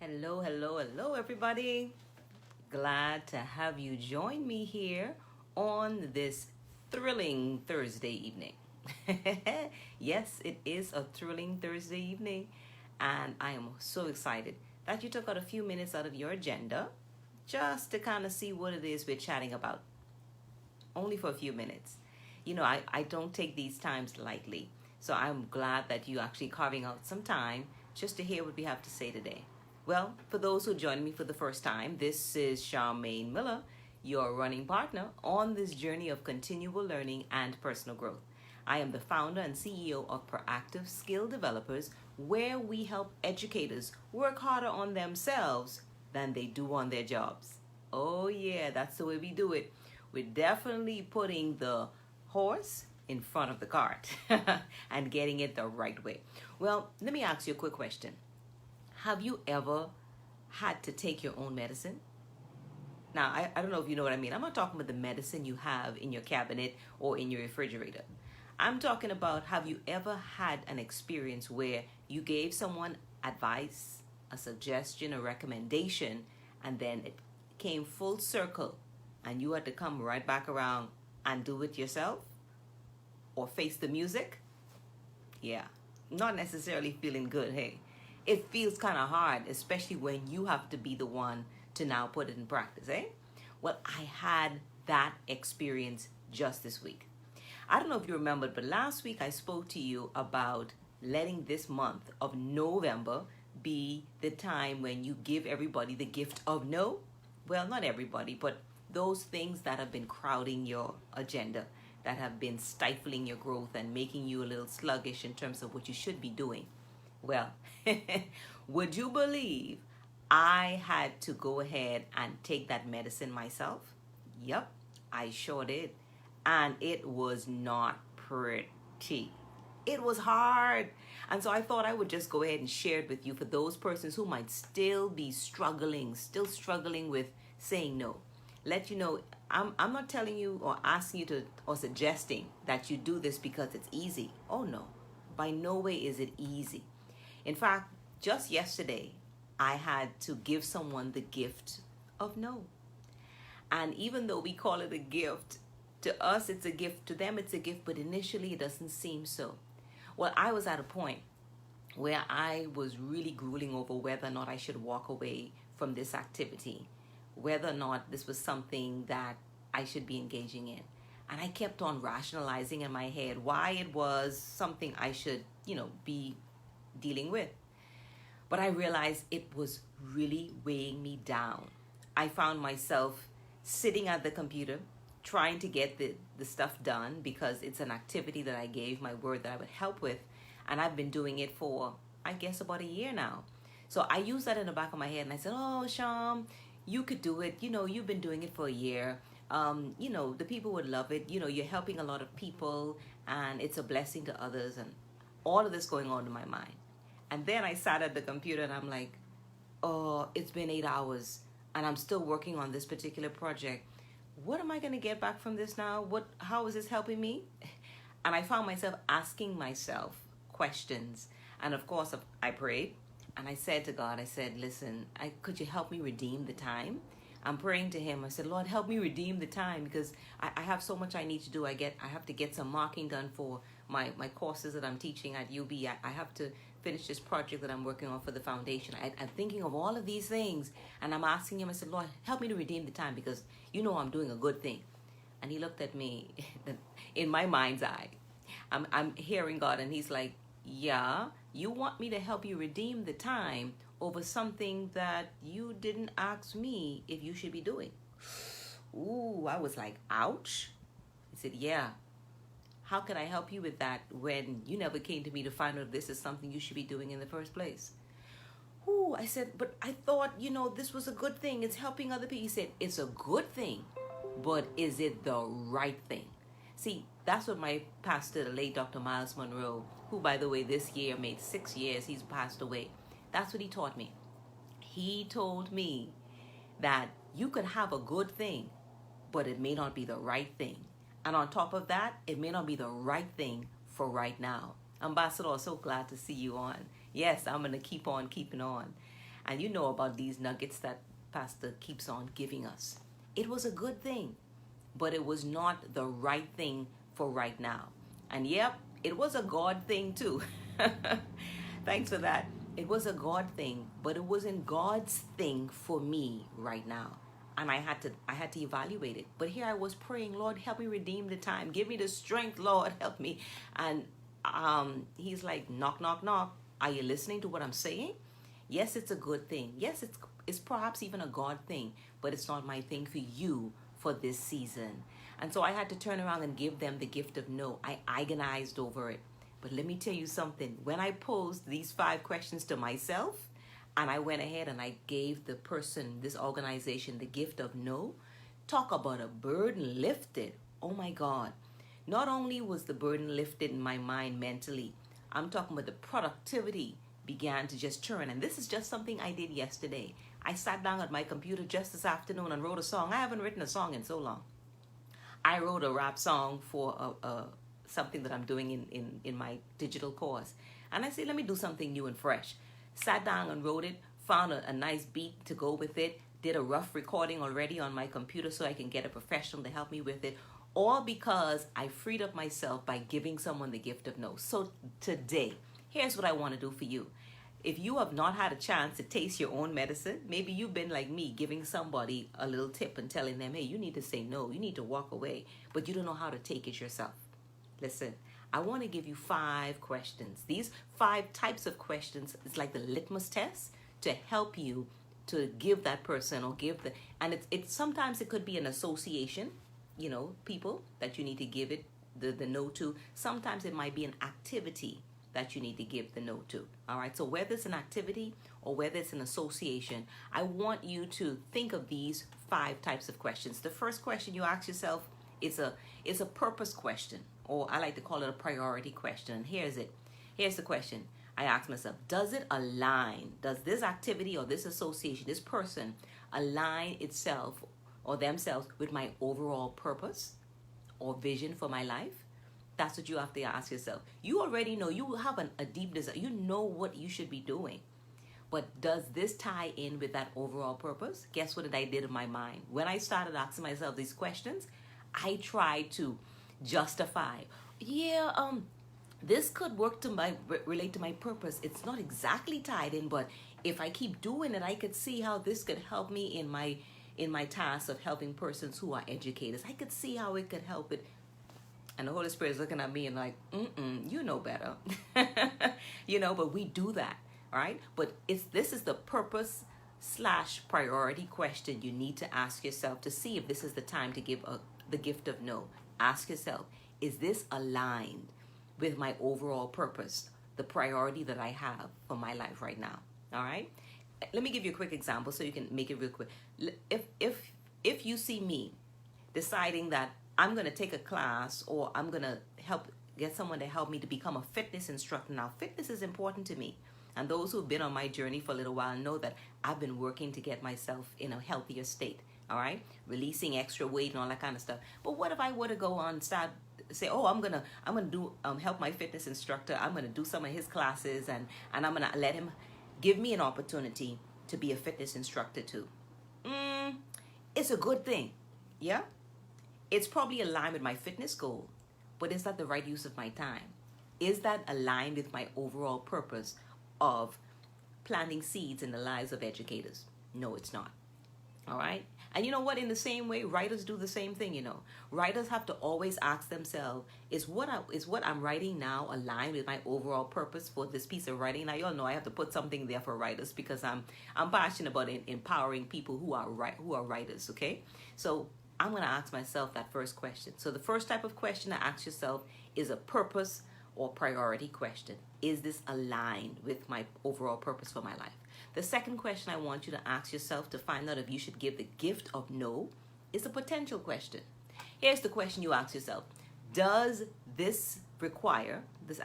Hello, hello, hello, everybody. Glad to have you join me here on this thrilling Thursday evening. Yes, it is a thrilling Thursday evening, and I am so excited that you took out a few minutes out of your agenda just to kind of see what it is we're chatting about, only for a few minutes. I don't take these times lightly, so I'm glad that you actually carving out some time just to hear what we have to say today. Well, for those who join me for the first time, this is Charmaine Miller, your running partner on this journey of continual learning and personal growth. I am the founder and CEO of Proactive Skill Developers, where we help educators work harder on themselves than they do on their jobs. Oh, yeah, that's the way we do it. We're definitely putting the horse in front of the cart and getting it the right way. Well, let me ask you a quick question. Have you ever had to take your own medicine? Now, I don't know if you know what I mean. I'm not talking about the medicine you have in your cabinet or in your refrigerator. I'm talking about, have you ever had an experience where you gave someone advice, a suggestion, a recommendation, and then it came full circle and you had to come right back around and do it yourself or face the music? Yeah, not necessarily feeling good, hey. It feels kind of hard, especially when you have to be the one to now put it in practice, eh? Well, I had that experience just this week. I don't know if you remembered, but last week I spoke to you about letting this month of November be the time when you give everybody the gift of no. Well, not everybody, but those things that have been crowding your agenda, that have been stifling your growth and making you a little sluggish in terms of what you should be doing. Well, would you believe I had to go ahead and take that medicine myself? Yep, I sure did. And it was not pretty. It was hard. And so I thought I would just go ahead and share it with you for those persons who might still be still struggling with saying no. Let you know, I'm not telling you or asking you to or suggesting that you do this because it's easy. Oh no, by no way is it easy. In fact, just yesterday, I had to give someone the gift of no. And even though we call it a gift, to us it's a gift, to them it's a gift, but initially it doesn't seem so. Well, I was at a point where I was really grueling over whether or not I should walk away from this activity, whether or not this was something that I should be engaging in. And I kept on rationalizing in my head why it was something I should, be dealing with. But I realized it was really weighing me down. I found myself sitting at the computer trying to get the stuff done because it's an activity that I gave my word that I would help with. And I've been doing it for, I guess, about a year now. So I used that in the back of my head and I said, oh, Sham, you could do it. You've been doing it for a year. The people would love it. You're helping a lot of people and it's a blessing to others, and all of this going on in my mind. And then I sat at the computer and I'm like, oh, it's been 8 hours and I'm still working on this particular project. What am I going to get back from this now? How is this helping me? And I found myself asking myself questions. And of course, I prayed and I said to God, I said, listen, could you help me redeem the time? I'm praying to him. I said, Lord, help me redeem the time because I have so much I need to do. I have to get some marking done for my courses that I'm teaching at UB. I have to finish this project that I'm working on for the foundation. I'm thinking of all of these things and I'm asking him, I said, Lord, help me to redeem the time because I'm doing a good thing. And he looked at me in my mind's eye. I'm hearing God and he's like, yeah, you want me to help you redeem the time over something that you didn't ask me if you should be doing. Ooh, I was like, ouch. He said, yeah. How can I help you with that when you never came to me to find out if this is something you should be doing in the first place? Ooh, I said, but I thought, this was a good thing. It's helping other people. He said, it's a good thing, but is it the right thing? See, that's what my pastor, the late Dr. Miles Monroe, who, by the way, this year made 6 years, he's passed away. That's what he taught me. He told me that you could have a good thing, but it may not be the right thing. And on top of that, it may not be the right thing for right now. Ambassador, so glad to see you on. Yes, I'm going to keep on keeping on. And you know about these nuggets that Pastor keeps on giving us. It was a good thing, but it was not the right thing for right now. And yep, it was a God thing too. Thanks for that. It was a God thing, but it wasn't God's thing for me right now. And I had to evaluate it. But here I was praying, Lord, help me redeem the time. Give me the strength, Lord, help me. And he's like, knock, knock, knock. Are you listening to what I'm saying? Yes, it's a good thing. Yes, it's perhaps even a God thing, but it's not my thing for you for this season. And so I had to turn around and give them the gift of no. I agonized over it. But let me tell you something. When I posed these 5 questions to myself, and I went ahead and I gave the person, this organization, the gift of no, talk about a burden lifted. Oh my God. Not only was the burden lifted in my mind mentally, I'm talking about the productivity began to just turn. And this is just something I did yesterday. I sat down at my computer just this afternoon and wrote a song. I haven't written a song in so long. I wrote a rap song for something that I'm doing in my digital course. And I said, let me do something new and fresh. Sat down and wrote it, found a nice beat to go with it, did a rough recording already on my computer so I can get a professional to help me with it, all because I freed up myself by giving someone the gift of no. So today, here's what I want to do for you. If you have not had a chance to taste your own medicine, maybe you've been like me, giving somebody a little tip and telling them, hey, you need to say no, you need to walk away, but you don't know how to take it yourself. Listen, I want to give you 5 questions. These 5 types of questions is like the litmus test to help you to give that person or give the, and it's sometimes it could be an association, people that you need to give it the no to. Sometimes it might be an activity that you need to give the no to. All right. So whether it's an activity or whether it's an association, I want you to think of these 5 types of questions. The first question you ask yourself is a purpose question, or I like to call it a priority question. And here's the question. I ask myself, does this activity or this association, this person align itself or themselves with my overall purpose or vision for my life? That's what you have to ask yourself. You already know, you have a deep desire. You know what you should be doing. But does this tie in with that overall purpose? Guess what I did in my mind? When I started asking myself these questions, I tried to justify. This could work to relate to my purpose. It's not exactly tied in, but if I keep doing it, I could see how this could help me in my task of helping persons who are educators. I could see how it could help it. And the Holy Spirit is looking at me and like, you know better. But we do that, all right? But this is the purpose/priority question you need to ask yourself to see if this is the time to give the gift of no. Ask yourself, is this aligned with my overall purpose, the priority that I have for my life right now? All right? Let me give you a quick example so you can make it real quick. If you see me deciding that I'm going to take a class or I'm going to get someone to help me to become a fitness instructor. Now, fitness is important to me. And those who've been on my journey for a little while know that I've been working to get myself in a healthier state. All right? Releasing extra weight and all that kind of stuff. But what if I were to go on and start say, oh, I'm gonna do help my fitness instructor. I'm gonna do some of his classes and I'm gonna let him give me an opportunity to be a fitness instructor too. It's a good thing. Yeah? It's probably aligned with my fitness goal, but is that the right use of my time? Is that aligned with my overall purpose of planting seeds in the lives of educators? No, it's not. All right? And you know what? In the same way, writers do the same thing, Writers have to always ask themselves, is what I'm writing now aligned with my overall purpose for this piece of writing? Now, you all know I have to put something there for writers because I'm passionate about empowering people who are writers, okay? So I'm going to ask myself that first question. So the first type of question to ask yourself is a purpose or priority question. Is this aligned with my overall purpose for my life? The second question I want you to ask yourself to find out if you should give the gift of no is a potential question. Here's the question you ask yourself. Does this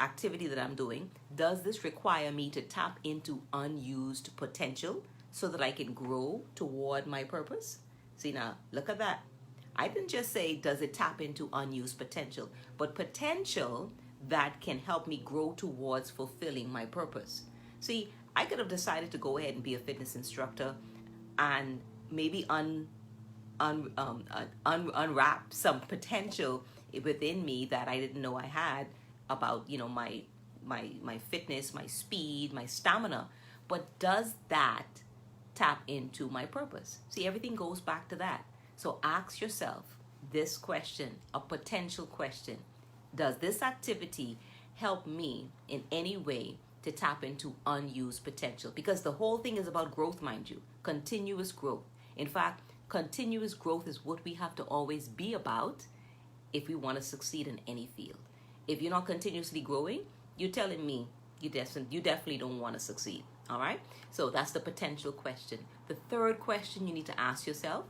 activity that I'm doing, does this require me to tap into unused potential so that I can grow toward my purpose? See now, look at that. I didn't just say, does it tap into unused potential, but potential that can help me grow towards fulfilling my purpose. See, I could have decided to go ahead and be a fitness instructor and maybe unwrap some potential within me that I didn't know I had about, my fitness, my speed, my stamina. But does that tap into my purpose? See, everything goes back to that. So ask yourself this question, a potential question. Does this activity help me in any way to tap into unused potential? Because the whole thing is about growth, mind you, continuous growth. In fact, continuous growth is what we have to always be about if we want to succeed in any field. If you're not continuously growing, you're telling me you definitely don't want to succeed. All right? So that's the potential question. The third question you need to ask yourself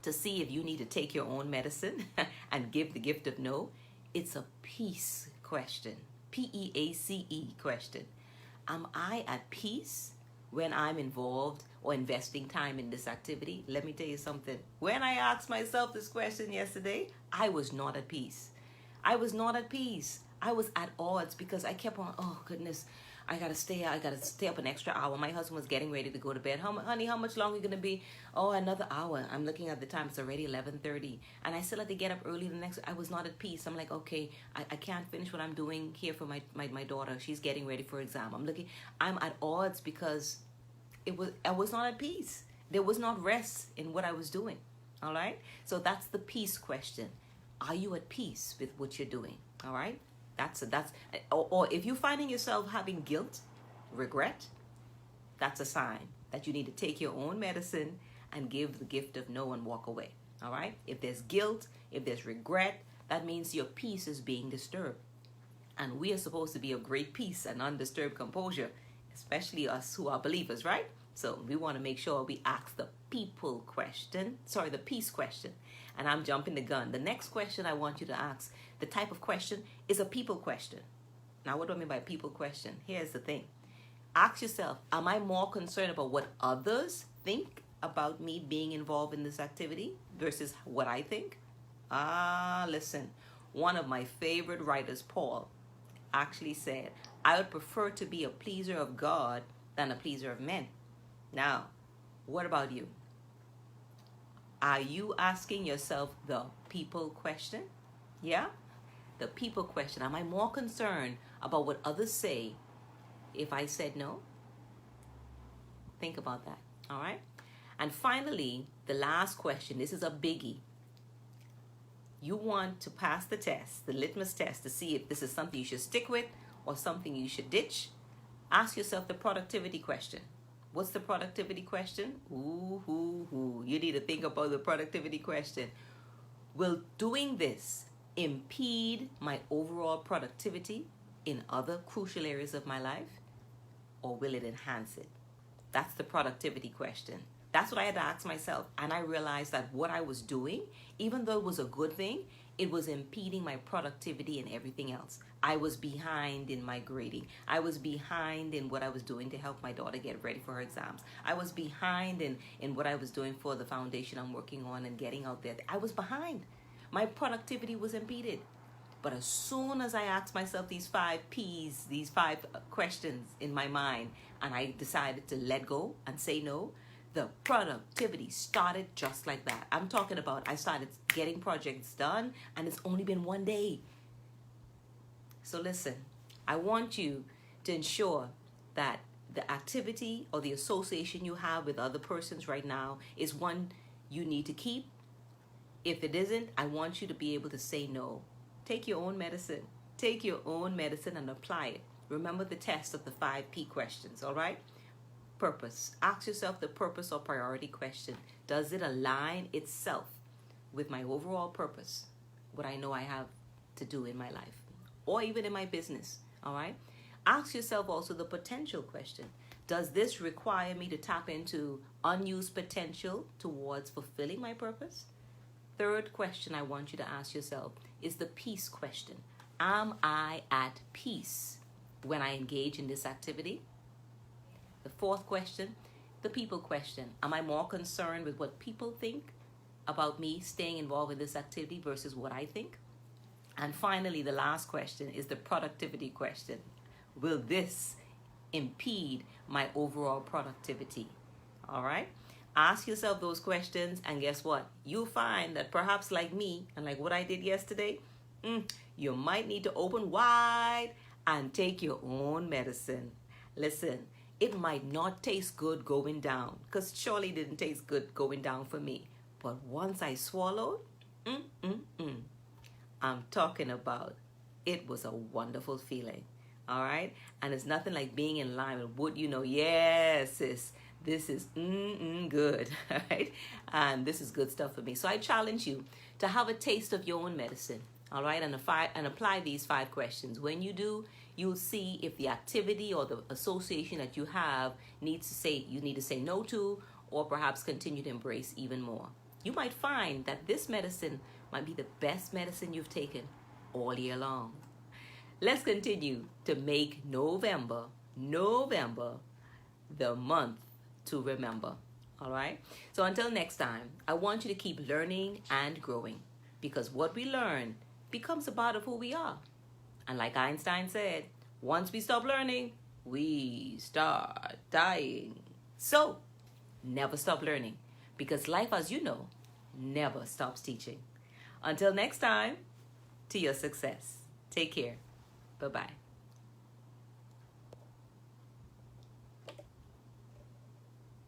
to see if you need to take your own medicine and give the gift of no, it's a peace question. Peace question. Am I at peace when I'm involved or investing time in this activity? Let me tell you something. When I asked myself this question yesterday, I was not at peace. I was not at peace. I was at odds because I kept on, oh goodness, I gotta stay up an extra hour. My husband was getting ready to go to bed. Honey, how much longer are you gonna be? Oh, another hour. I'm looking at the time. It's already 11:30, and I still had to get up early the next. I was not at peace. I'm like, okay, I can't finish what I'm doing here for my daughter. She's getting ready for exam. I'm at odds because I was not at peace. There was not rest in what I was doing. All right. So that's the peace question. Are you at peace with what you're doing? All right. Or if you're finding yourself having guilt, regret, that's a sign that you need to take your own medicine and give the gift of no and walk away. All right? If there's guilt, if there's regret, that means your peace is being disturbed. And we are supposed to be of great peace and undisturbed composure, especially us who are believers, right? So we want to make sure we ask the the peace question. And I'm jumping the gun. The next question I want you to ask, the type of question, is a people question. Now, what do I mean by people question? Here's the thing. Ask yourself, am I more concerned about what others think about me being involved in this activity versus what I think? Listen, one of my favorite writers, Paul, actually said, I would prefer to be a pleaser of God than a pleaser of men. Now, what about you? Are you asking yourself the people question? Yeah? The people question. Am I more concerned about what others say if I said no? Think about that. All right? And finally, the last question. This is a biggie. You want to pass the test, the litmus test, to see if this is something you should stick with or something you should ditch. Ask yourself the productivity question. What's the productivity question? You need to think about the productivity question. Will doing this impede my overall productivity in other crucial areas of my life, or will it enhance it? That's the productivity question. That's what I had to ask myself. And I realized that what I was doing, even though it was a good thing, it was impeding my productivity and everything else. I was behind in my grading. I was behind in what I was doing to help my daughter get ready for her exams. I was behind in what I was doing for the foundation I'm working on and getting out there. I was behind. My productivity was impeded. But as soon as I asked myself these 5 P's, these 5 questions in my mind, and I decided to let go and say no, the productivity started just like that. I'm talking about I started getting projects done, and it's only been 1 day. So listen, I want you to ensure that the activity or the association you have with other persons right now is one you need to keep. If it isn't, I want you to be able to say no. Take your own medicine. Take your own medicine and apply it. Remember the test of the 5 P questions, all right? Purpose. Ask yourself the purpose or priority question. Does it align itself with my overall purpose, what I know I have to do in my life, or even in my business, all right? Ask yourself also the potential question. Does this require me to tap into unused potential towards fulfilling my purpose? Third question I want you to ask yourself is the peace question. Am I at peace when I engage in this activity? The fourth question, the people question. Am I more concerned with what people think about me staying involved in this activity versus what I think? And finally, the last question is the productivity question. Will this impede my overall productivity? All right? Ask yourself those questions, and guess what? You'll find that perhaps, like me and like what I did yesterday, you might need to open wide and take your own medicine. Listen, it might not taste good going down, because surely it didn't taste good going down for me. But once I swallowed, I'm talking about, it was a wonderful feeling. All right? And it's nothing like being in line with what you know. Yes, sis, this is good. All right? And this is good stuff for me. So I challenge you to have a taste of your own medicine. All right? And apply these 5 questions. When you do, you'll see if the activity or the association that you have you need to say no to, or perhaps continue to embrace even more. You might find that this medicine might be the best medicine you've taken all year long. Let's continue to make November the month to remember. All right? So until next time, I want you to keep learning and growing, because what we learn becomes a part of who we are. And like Einstein said, once we stop learning, we start dying. So never stop learning, because life, as you know, never stops teaching. Until next time, to your success. Take care. Bye-bye.